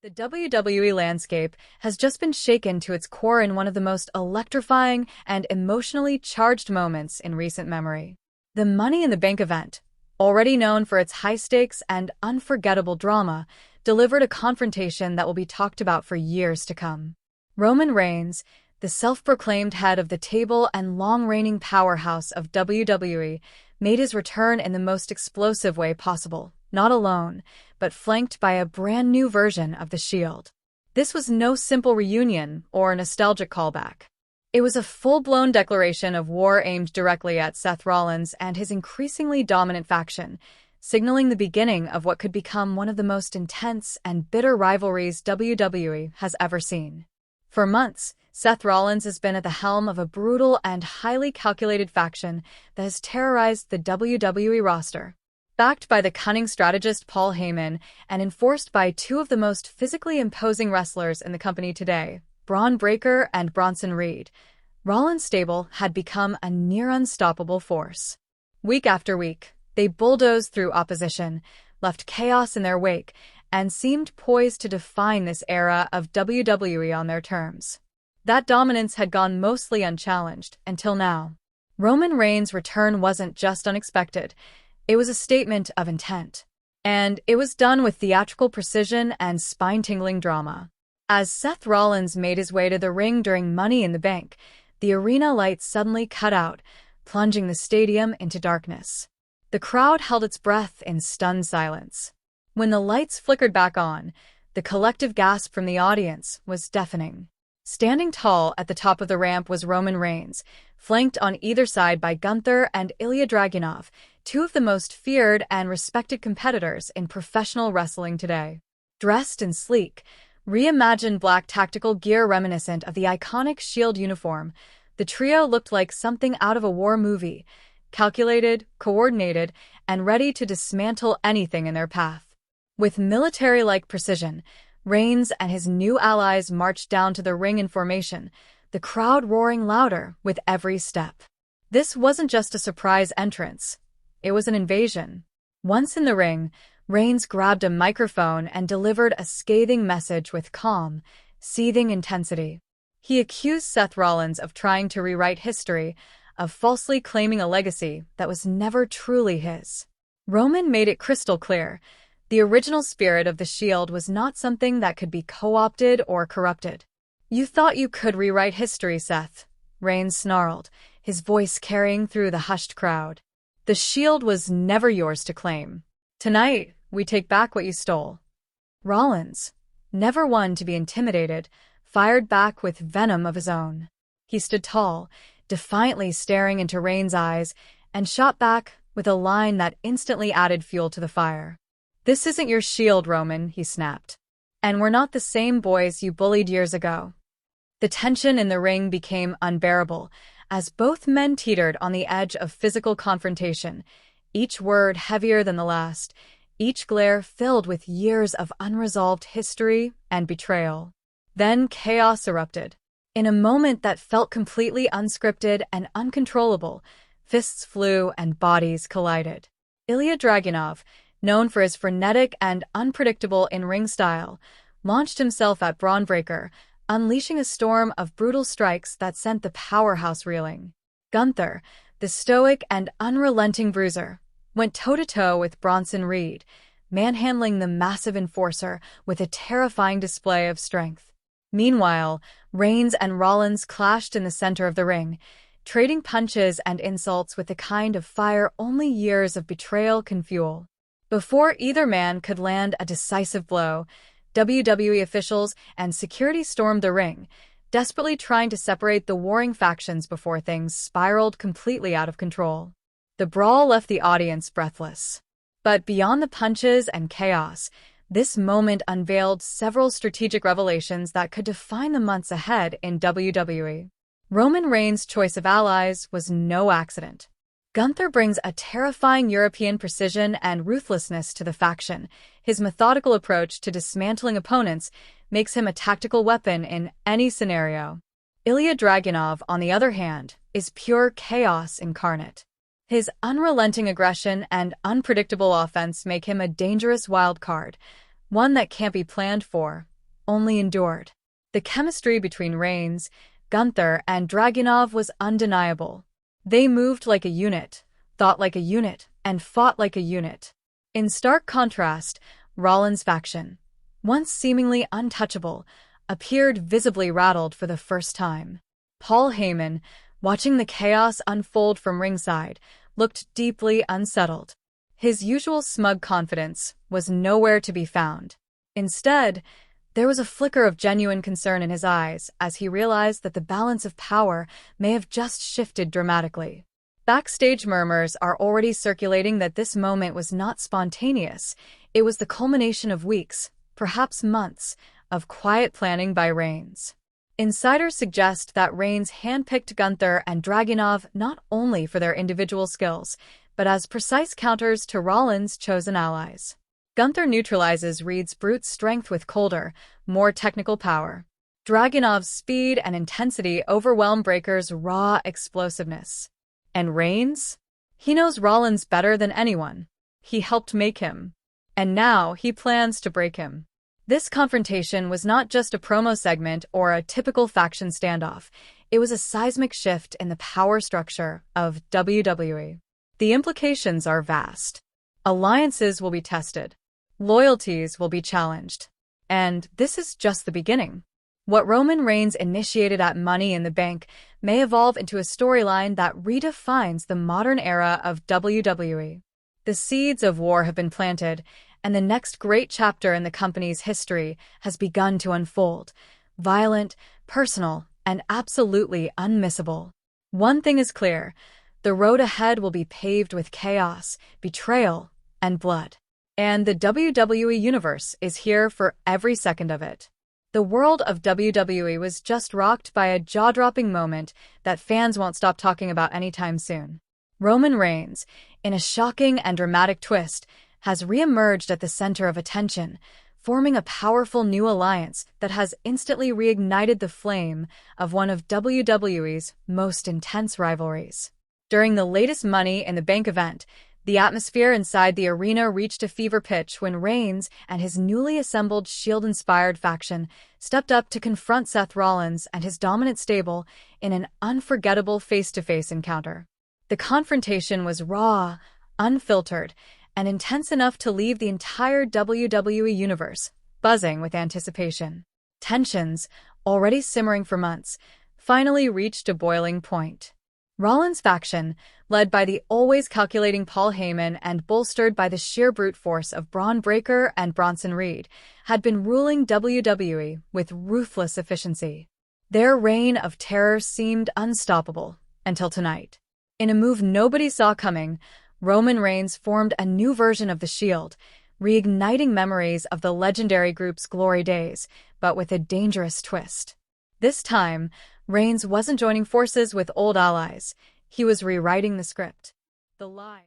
The WWE landscape has just been shaken to its core in one of the most electrifying and emotionally charged moments in recent memory. The Money in the Bank event, already known for its high stakes and unforgettable drama, delivered a confrontation that will be talked about for years to come. Roman Reigns, the self-proclaimed head of the table and long-reigning powerhouse of WWE, made his return in the most explosive way possible, not alone, but flanked by a brand new version of the Shield. This was no simple reunion or nostalgic callback. It was a full-blown declaration of war aimed directly at Seth Rollins and his increasingly dominant faction, signaling the beginning of what could become one of the most intense and bitter rivalries WWE has ever seen. For months, Seth Rollins has been at the helm of a brutal and highly calculated faction that has terrorized the WWE roster. Backed by the cunning strategist Paul Heyman and enforced by two of the most physically imposing wrestlers in the company today, Braun Breaker and Bronson Reed, Rollins' stable had become a near-unstoppable force. Week after week, they bulldozed through opposition, left chaos in their wake, and seemed poised to define this era of WWE on their terms. That dominance had gone mostly unchallenged until now. Roman Reigns' return wasn't just unexpected. It was a statement of intent. And it was done with theatrical precision and spine-tingling drama. As Seth Rollins made his way to the ring during Money in the Bank, the arena lights suddenly cut out, plunging the stadium into darkness. The crowd held its breath in stunned silence. When the lights flickered back on, the collective gasp from the audience was deafening. Standing tall at the top of the ramp was Roman Reigns, flanked on either side by Gunther and Ilya Dragunov, two of the most feared and respected competitors in professional wrestling today. Dressed in sleek, reimagined black tactical gear reminiscent of the iconic Shield uniform, the trio looked like something out of a war movie, calculated, coordinated, and ready to dismantle anything in their path. With military-like precision, Reigns and his new allies marched down to the ring in formation, the crowd roaring louder with every step. This wasn't just a surprise entrance. It was an invasion. Once in the ring, Reigns grabbed a microphone and delivered a scathing message with calm, seething intensity. He accused Seth Rollins of trying to rewrite history, of falsely claiming a legacy that was never truly his. Roman made it crystal clear. The original spirit of the Shield was not something that could be co-opted or corrupted. "You thought you could rewrite history, Seth," Reigns snarled, his voice carrying through the hushed crowd. "The Shield was never yours to claim. Tonight, we take back what you stole." Rollins, never one to be intimidated, fired back with venom of his own. He stood tall, defiantly staring into Reigns' eyes, and shot back with a line that instantly added fuel to the fire. "This isn't your Shield, Roman," he snapped. "And we're not the same boys you bullied years ago." The tension in the ring became unbearable, as both men teetered on the edge of physical confrontation, each word heavier than the last, each glare filled with years of unresolved history and betrayal. Then chaos erupted. In a moment that felt completely unscripted and uncontrollable, fists flew and bodies collided. Ilya Dragunov, known for his frenetic and unpredictable in-ring style, launched himself at Braun Breaker, unleashing a storm of brutal strikes that sent the powerhouse reeling. Gunther, the stoic and unrelenting bruiser, went toe-to-toe with Bronson Reed, manhandling the massive enforcer with a terrifying display of strength. Meanwhile, Reigns and Rollins clashed in the center of the ring, trading punches and insults with the kind of fire only years of betrayal can fuel. Before either man could land a decisive blow, WWE officials and security stormed the ring, desperately trying to separate the warring factions before things spiraled completely out of control. The brawl left the audience breathless. But beyond the punches and chaos, this moment unveiled several strategic revelations that could define the months ahead in WWE. Roman Reigns' choice of allies was no accident. Gunther brings a terrifying European precision and ruthlessness to the faction. His methodical approach to dismantling opponents makes him a tactical weapon in any scenario. Ilya Dragunov, on the other hand, is pure chaos incarnate. His unrelenting aggression and unpredictable offense make him a dangerous wild card, one that can't be planned for, only endured. The chemistry between Reigns, Gunther, and Dragunov was undeniable. They moved like a unit, thought like a unit, and fought like a unit. In stark contrast, Rollins' faction, once seemingly untouchable, appeared visibly rattled for the first time. Paul Heyman, watching the chaos unfold from ringside, looked deeply unsettled. His usual smug confidence was nowhere to be found. Instead, there was a flicker of genuine concern in his eyes as he realized that the balance of power may have just shifted dramatically. Backstage murmurs are already circulating that this moment was not spontaneous. It was the culmination of weeks, perhaps months, of quiet planning by Reigns. Insiders suggest that Reigns handpicked Gunther and Dragunov not only for their individual skills, but as precise counters to Rollins' chosen allies. Gunther neutralizes Reed's brute strength with colder, more technical power. Dragunov's speed and intensity overwhelm Breaker's raw explosiveness. And Reigns? He knows Rollins better than anyone. He helped make him. And now he plans to break him. This confrontation was not just a promo segment or a typical faction standoff. It was a seismic shift in the power structure of WWE. The implications are vast. Alliances will be tested. Loyalties will be challenged. And this is just the beginning. What Roman Reigns initiated at Money in the Bank may evolve into a storyline that redefines the modern era of WWE. The seeds of war have been planted, and the next great chapter in the company's history has begun to unfold. Violent, personal, and absolutely unmissable. One thing is clear: the road ahead will be paved with chaos, betrayal, and blood. And the WWE Universe is here for every second of it. The world of WWE was just rocked by a jaw-dropping moment that fans won't stop talking about anytime soon. Roman Reigns, in a shocking and dramatic twist, has re-emerged at the center of attention, forming a powerful new alliance that has instantly reignited the flame of one of WWE's most intense rivalries. During the latest Money in the Bank event, the atmosphere inside the arena reached a fever pitch when Reigns and his newly assembled Shield-inspired faction stepped up to confront Seth Rollins and his dominant stable in an unforgettable face-to-face encounter. The confrontation was raw, unfiltered, and intense enough to leave the entire WWE universe buzzing with anticipation. Tensions, already simmering for months, finally reached a boiling point. Rollins' faction, led by the always calculating Paul Heyman and bolstered by the sheer brute force of Braun Breaker and Bronson Reed, had been ruling WWE with ruthless efficiency. Their reign of terror seemed unstoppable until tonight. In a move nobody saw coming, Roman Reigns formed a new version of the Shield, reigniting memories of the legendary group's glory days, but with a dangerous twist. This time, Reigns wasn't joining forces with old allies. He was rewriting the script. The lie.